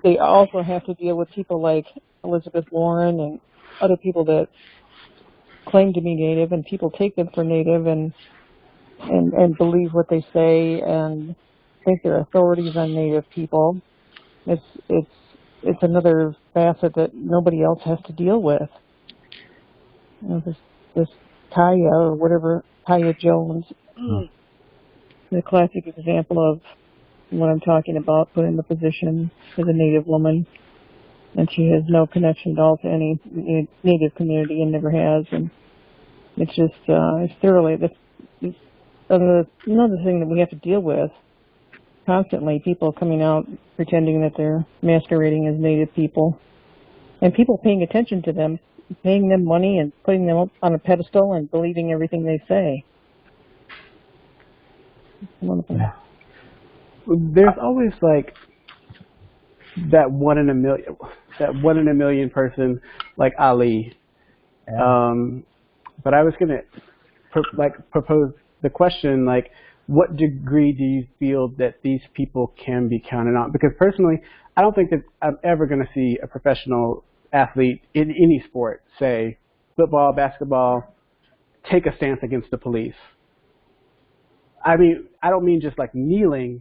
they also have to deal with people like Elizabeth Warren and other people that claim to be Native, and people take them for Native and believe what they say and think they're authorities on Native people. It's another facet that nobody else has to deal with. This Kaya or whatever, Kaya Jones, the classic example of what I'm talking about, put in the position as a Native woman, and she has no connection at all to any Native community and never has, and it's just it's thoroughly it's another thing that we have to deal with constantly. People coming out pretending that they're masquerading as Native people, and people paying attention to them, paying them money and putting them up on a pedestal and believing everything they say. Yeah. There's always like that one in a million person like Ali. Yeah. But I was gonna propose the question, like, what degree do you feel that these people can be counted on? Because personally, I don't think that I'm ever going to see a professional athlete in any sport, say football, basketball, take a stance against the police. I mean, I don't mean just like kneeling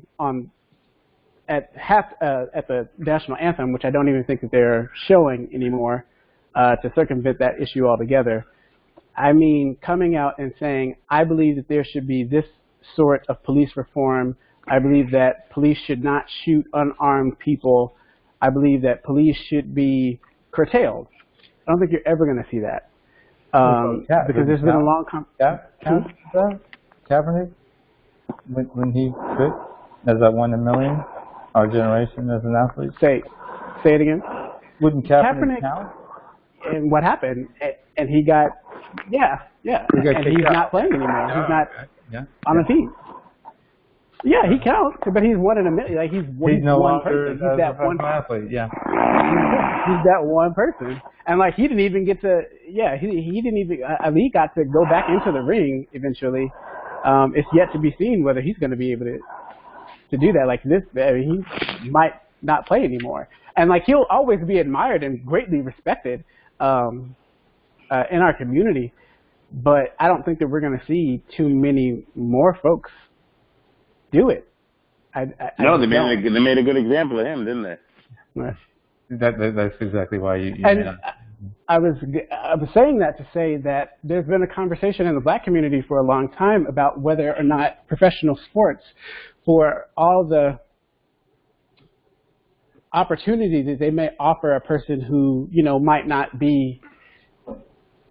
at the national anthem, which I don't even think that they're showing anymore to circumvent that issue altogether. I mean, coming out and saying, I believe that there should be this sort of police reform. I believe that police should not shoot unarmed people. I believe that police should be curtailed. I don't think you're ever going to see that because there's been a long Kaepernick, when he quit as that 1 in a million, our generation as an athlete. Say it again. Wouldn't Kaepernick count? And what happened? And he got and he's not playing anymore. He's not on the team. Yeah, he counts, but he's one in a million. Like he's no one longer person. He's that one athlete. Yeah. He's that one person, and like he didn't even get to. Yeah, he didn't even. Ali got to go back into the ring eventually. It's yet to be seen whether he's going to be able to do that. Like this, I mean, he might not play anymore, and like he'll always be admired and greatly respected in our community. But I don't think that we're going to see too many more folks do it. No, they made a good example of him, didn't they? Right. That's exactly why you and I was saying that to say that there's been a conversation in the black community for a long time about whether or not professional sports, for all the opportunity that they may offer a person who, you know, might not be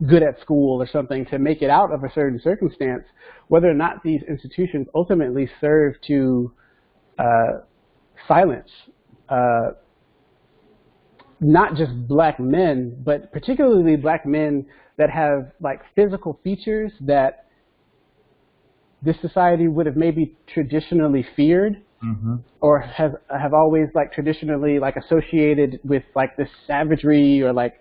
good at school or something to make it out of a certain circumstance, whether or not these institutions ultimately serve to silence not just black men, but particularly black men that have like physical features that this society would have maybe traditionally feared, or have always like traditionally like associated with like this savagery or like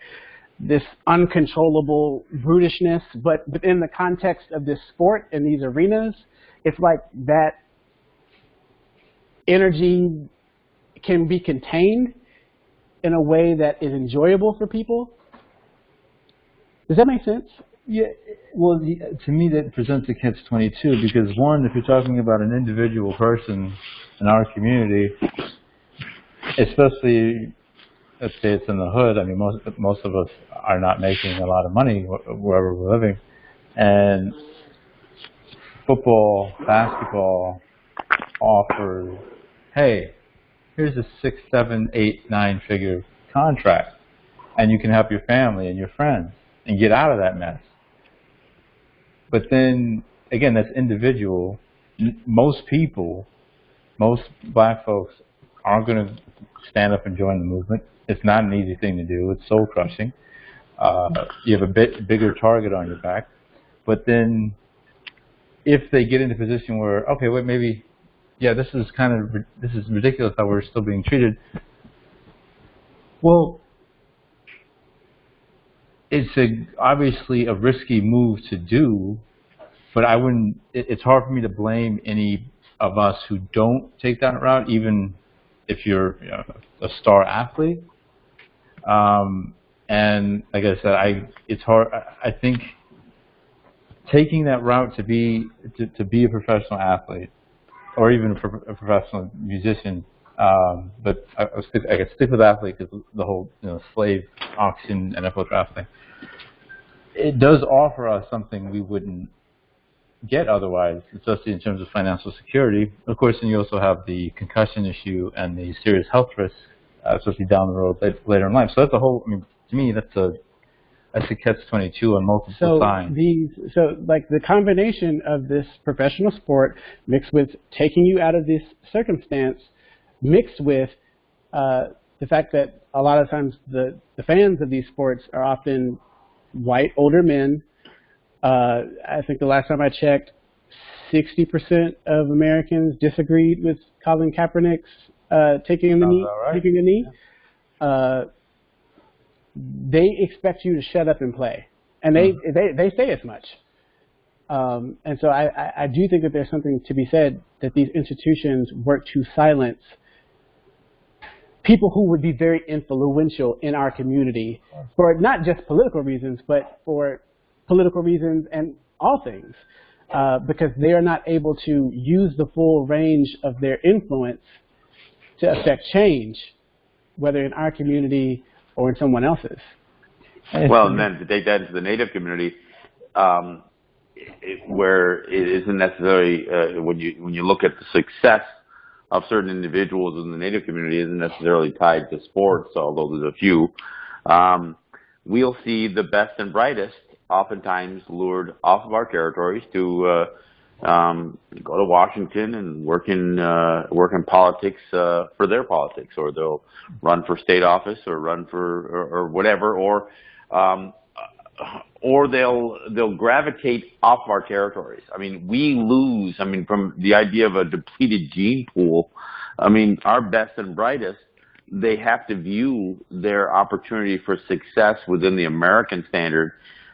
this uncontrollable brutishness. But in the context of this sport and these arenas, it's like that energy can be contained in a way that is enjoyable for people. Does that make sense? Yeah, well, to me that presents a catch-22 because one, if you're talking about an individual person in our community, especially, let's say it's in the hood. I mean, most of us are not making a lot of money wherever we're living, and football, basketball offers, hey, here's a 6, 7, 8, 9-figure contract, and you can help your family and your friends and get out of that mess. But then, again, that's individual. Most people, most black folks aren't going to stand up and join the movement. It's not an easy thing to do. It's soul crushing. You have a bit bigger target on your back. But then if they get into a position where, okay, wait, maybe, yeah, this is ridiculous how we're still being treated. Well, it's obviously a risky move to do, but I wouldn't. It's hard for me to blame any of us who don't take that route, even if you're a star athlete. And like I said, it's hard. I think taking that route to be a professional athlete, or even a professional musician. But I could stick with athlete because the whole slave auction NFL draft thing. It does offer us something we wouldn't get otherwise, especially in terms of financial security. Of course, then you also have the concussion issue and the serious health risks, especially down the road later in life. So that's a whole. I mean, to me, that's a catch-22 on multiple sides. So like the combination of this professional sport mixed with taking you out of this circumstance, mixed with the fact that a lot of times the fans of these sports are often white, older men. I think the last time I checked, 60% of Americans disagreed with Colin Kaepernick's taking a knee. Yeah. They expect you to shut up and play, and they say as much. And so I do think that there's something to be said that these institutions work to silence people who would be very influential in our community for not just political reasons, but for political reasons and all things, because they are not able to use the full range of their influence to affect change, whether in our community or in someone else's. Well, and then to take that into the Native community, where it isn't necessarily when you look at the success of certain individuals in the Native community isn't necessarily tied to sports, although there's a few. We'll see the best and brightest oftentimes lured off of our territories to go to Washington and work in politics for their politics, or they'll run for state office or run for or whatever, or or they'll gravitate off our territories. I mean, we lose. I mean, from the idea of a depleted gene pool, I mean, our best and brightest, they have to view their opportunity for success within the American standard,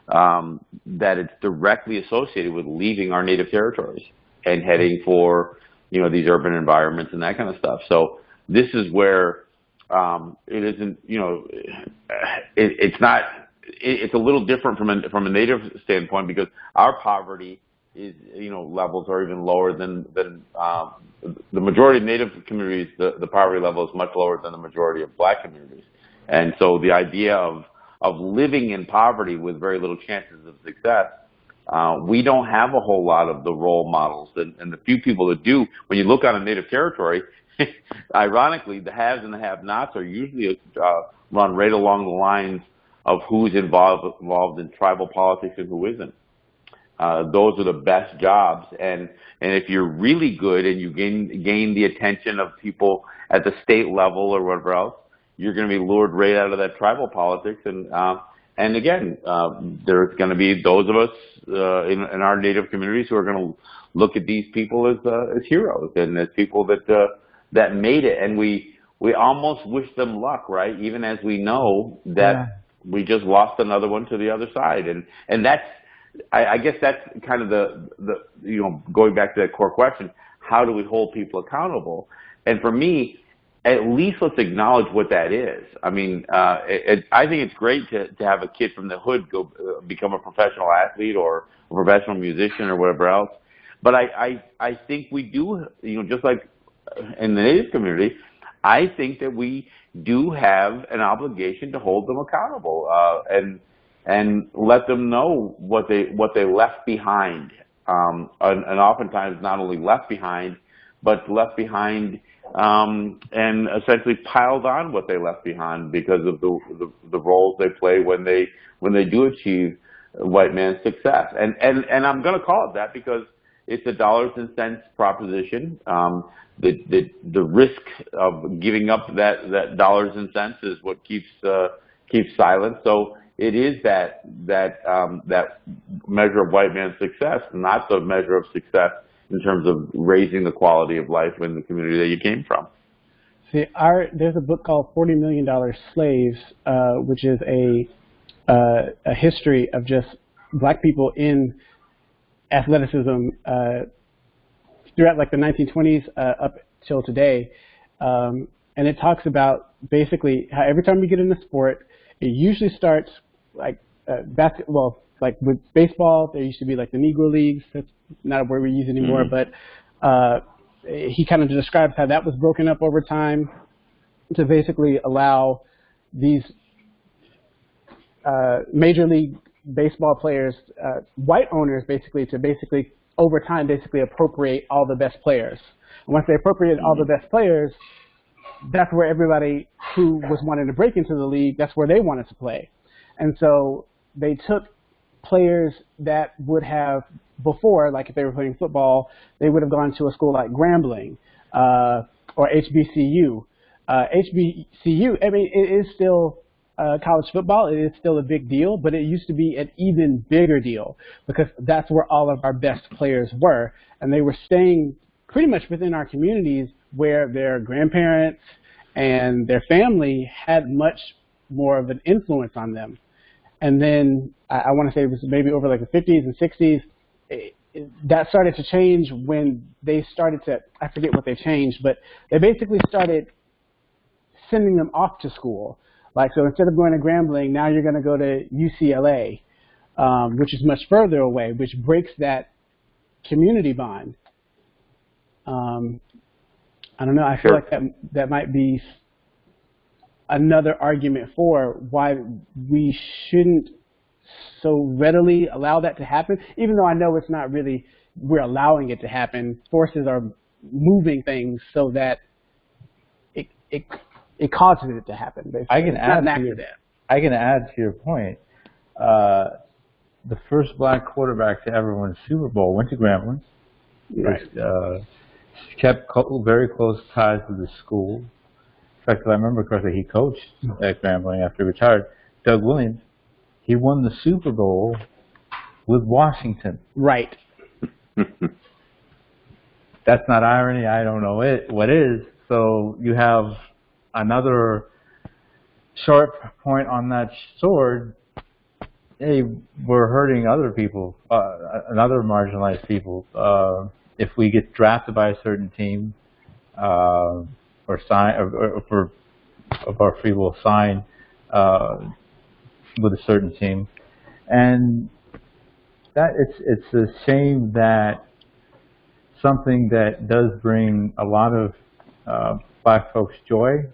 that it's directly associated with leaving our native territories and heading for, you know, these urban environments and that kind of stuff. So this is where it isn't, you know, it's not. It's a little different from a native standpoint, because our poverty is, you know, levels are even lower than the majority of native communities. The poverty level is much lower than the majority of black communities, and so the idea of living in poverty with very little chances of success, we don't have a whole lot of the role models, and the few people that do. When you look on a native territory, ironically, the haves and the have-nots are usually run right along the lines of who's involved in tribal politics and who isn't. Those are the best jobs, and if you're really good and you gain the attention of people at the state level or whatever else, you're going to be lured right out of that tribal politics. And again, there's going to be those of us in our native communities who are going to look at these people as heroes and as people that made it, and we almost wish them luck, right? even as we know that we just lost another one to the other side, and that's, I guess that's kind of the you know, going back to that core question: how do we hold people accountable? And for me, at least let's acknowledge what that is. I mean, I think it's great to have a kid from the hood go become a professional athlete or a professional musician or whatever else. But I think we do, you know, just like in the Native community, I think that we do have an obligation to hold them accountable, and let them know what they left behind, and oftentimes not only left behind, but left behind and essentially piled on what they left behind because of the roles they play when they do achieve white man's success. And I'm going to call it that because it's a dollars and cents proposition. The risk of giving up that dollars and cents is what keeps silent. So it is that measure of white man's success, not the measure of success in terms of raising the quality of life in the community that you came from. See, there's a book called $40 Million Slaves, which is a history of just black people in athleticism throughout like the 1920s up till today. And it talks about basically how every time you get in a sport, it usually starts like basketball. Like with baseball, there used to be like the Negro Leagues. That's not a word we use anymore, but he kind of describes how that was broken up over time to basically allow these Major League Baseball players, white owners basically, to basically over time basically appropriate all the best players. And once they appropriated all the best players, that's where everybody who was wanting to break into the league, that's where they wanted to play. And so they took players that would have before, like if they were playing football, they would have gone to a school like Grambling or HBCU. HBCU, I mean, it is still college football. It is still a big deal, but it used to be an even bigger deal because that's where all of our best players were, and they were staying pretty much within our communities where their grandparents and their family had much more of an influence on them. And then I want to say it was maybe over like the 50s and 60s, that started to change when they started to, I forget what they changed, but they basically started sending them off to school. Like, so instead of going to Grambling, now you're going to go to UCLA, which is much further away, which breaks that community bond. I don't know, I feel like that might be another argument for why we shouldn't so readily allow that to happen, even though I know it's not really, we're allowing it to happen. Forces are moving things so that it causes it to happen. Basically. I can add to your point. The first black quarterback to ever win a Super Bowl went to Grambling. Right. Kept very close ties with the school. In fact, if I remember correctly, he coached at Grambling after he retired. Doug Williams, he won the Super Bowl with Washington. Right. That's not irony. I don't know what is. So you have another sharp point on that sword. Hey, we're hurting other people, another marginalized people. If we get drafted by a certain team, or sign, or of our free will sign with a certain team, and that it's a shame that something that does bring a lot of black folks joy.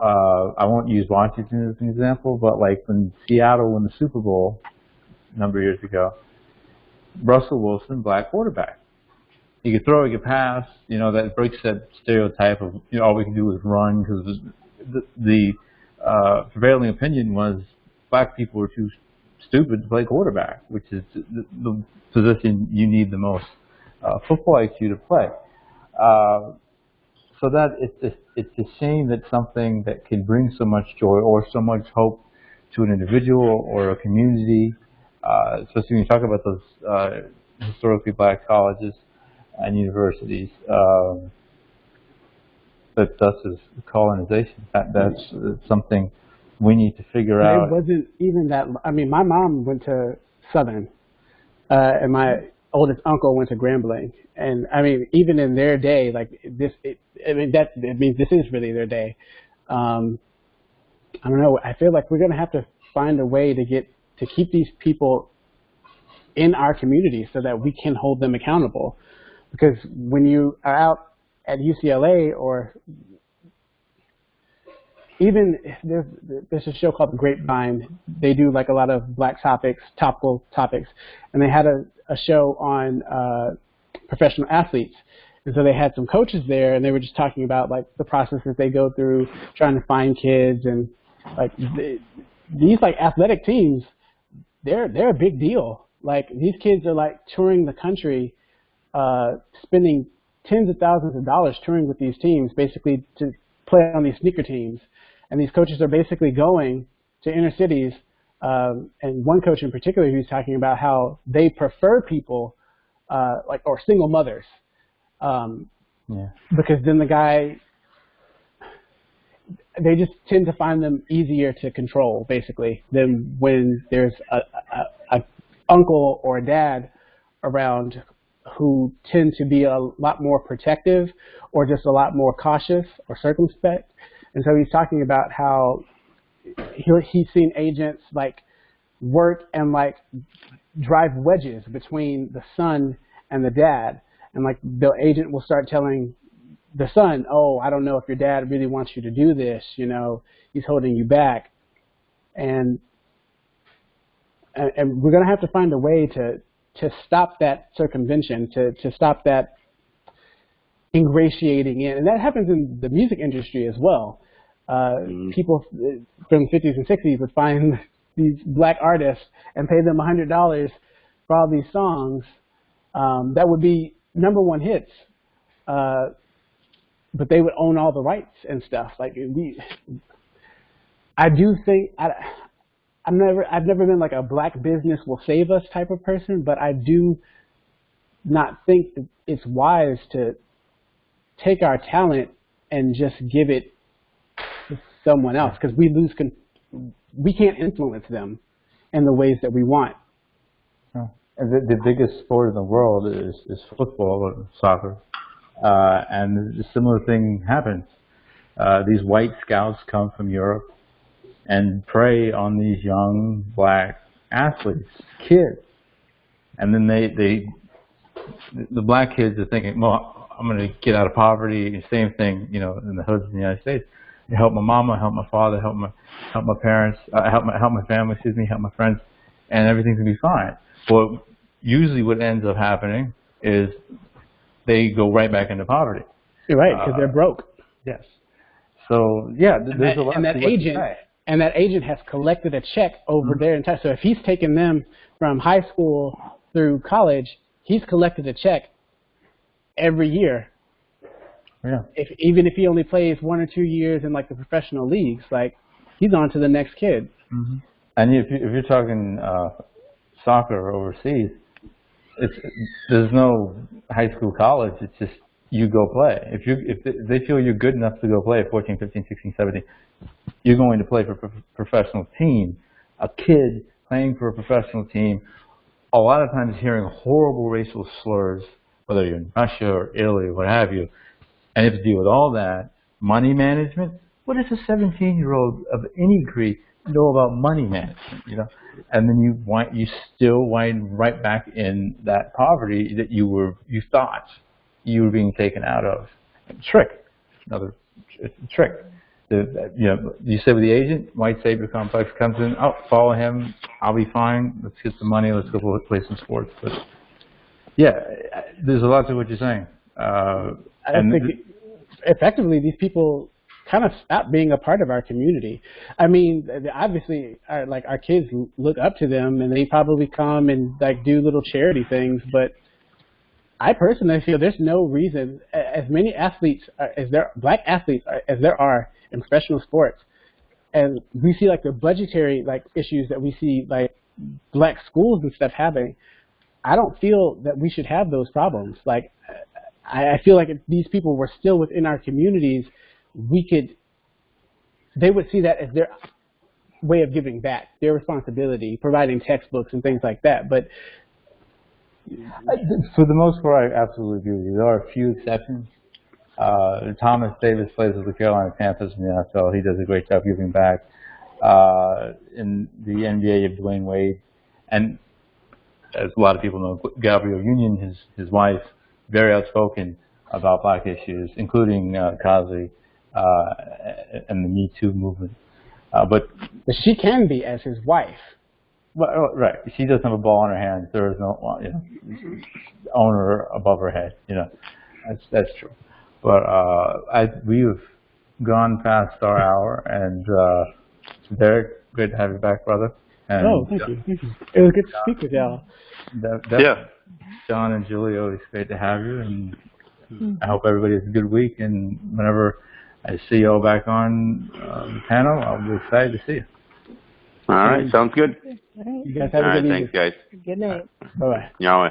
I won't use Washington as an example, but like when Seattle won the Super Bowl a number of years ago, Russell Wilson, black quarterback. He could throw, he could pass. You know, that breaks that stereotype of, you know, all we can do is run, because the prevailing opinion was black people were too stupid to play quarterback, which is the position you need the most football IQ to play. So that it's a shame that something that can bring so much joy or so much hope to an individual or a community, especially when you talk about those historically black colleges and universities, that thus is colonization. That's something we need to figure out. It wasn't even that. I mean, my mom went to Southern, and my oldest uncle went to Grambling, and I mean, even in their day, like this, this is really their day. I don't know. I feel like we're gonna have to find a way to keep these people in our community so that we can hold them accountable. Because when you are out at UCLA, or even there's a show called The Grapevine. They do like a lot of black topics, topical topics, and they had a show on professional athletes. And so they had some coaches there, and they were just talking about like the processes they go through trying to find kids, and like these like athletic teams, they're a big deal. Like these kids are like touring the country, spending tens of thousands of dollars touring with these teams, basically to play on these sneaker teams. And these coaches are basically going to inner cities. And one coach in particular, who's talking about how they prefer people or single mothers, because then they just tend to find them easier to control, basically, than when there's a uncle or a dad around who tend to be a lot more protective or just a lot more cautious or circumspect. And so he's talking about how he's seen agents like work and like drive wedges between the son and the dad. And like the agent will start telling the son, oh, I don't know if your dad really wants you to do this, you know, he's holding you back. And we're going to have to find a way to stop that circumvention, to stop that ingratiating in. And that happens in the music industry as well. People from the 50s and 60s would find these black artists and pay them $100 for all these songs that would be #1 hits, but they would own all the rights and stuff. Like I do think I've never been like a black business will save us type of person, but I do not think that it's wise to take our talent and just give it to someone else, because we can't influence them in the ways that we want. And the biggest sport in the world is football or soccer, and a similar thing happens. These white scouts come from Europe and prey on these young black athletes, kids, and then the black kids are thinking, well, I'm going to get out of poverty. Same thing, you know, in the hoods in the United States. You help my mama, help my father, help my parents, help my family, help my friends, and everything's going to be fine. Well, usually what ends up happening is they go right back into poverty. You're right, because they're broke. Yes. So yeah, there's a lot. And that agent has collected a check over their entire. So if he's taken them from high school through college, he's collected a check every year. Yeah. Even if he only plays 1 or 2 years in like the professional leagues, like he's on to the next kid. Mm-hmm. And if you're talking soccer overseas, there's no high school, college. It's just you go play. If they feel you're good enough to go play at 14, 15, 16, 17, you're going to play for a professional team. A kid playing for a professional team, a lot of times hearing horrible racial slurs, whether you're in Russia or Italy or what have you, and you have to deal with all that. Money management. What does a 17-year-old of any degree know about money management? You know, and then you still wind right back in that poverty that you thought you were being taken out of. Trick, another trick. You say with the agent, white savior complex comes in. Oh, follow him. I'll be fine. Let's get the money. Let's go play some sports. But yeah, there's a lot to what you're saying. I think effectively these people kind of stop being a part of our community. I mean, obviously, our kids look up to them, and they probably come and like do little charity things. But I personally feel there's no reason, as many athletes black athletes as there are in professional sports, and we see like the budgetary like issues that we see like black schools and stuff having. I don't feel that we should have those problems. Like, I feel like if these people were still within our communities, they would see that as their way of giving back, their responsibility, providing textbooks and things like that. But for the most part, I absolutely agree with you. There are a few exceptions. Thomas Davis plays with the Carolina Panthers in the NFL. He does a great job giving back. In the NBA, you have Dwayne Wade, and as a lot of people know, Gabrielle Union, his wife, very outspoken about black issues, including Kazi and the Me Too movement. But she can be as his wife. Well, right. She doesn't have a ball in her hand. There is no owner above her head. That's true. But we have gone past our hour, and Derrick, good to have you back, brother. And, thank you. It was good to speak with y'all. Yeah. John and Julie, always great to have you, and I hope everybody has a good week. And whenever I see you all back on the panel, I'll be excited to see you. All right, sounds good. All right. You guys have a good evening. Thanks, guys. Good night. Bye-bye. Yahweh.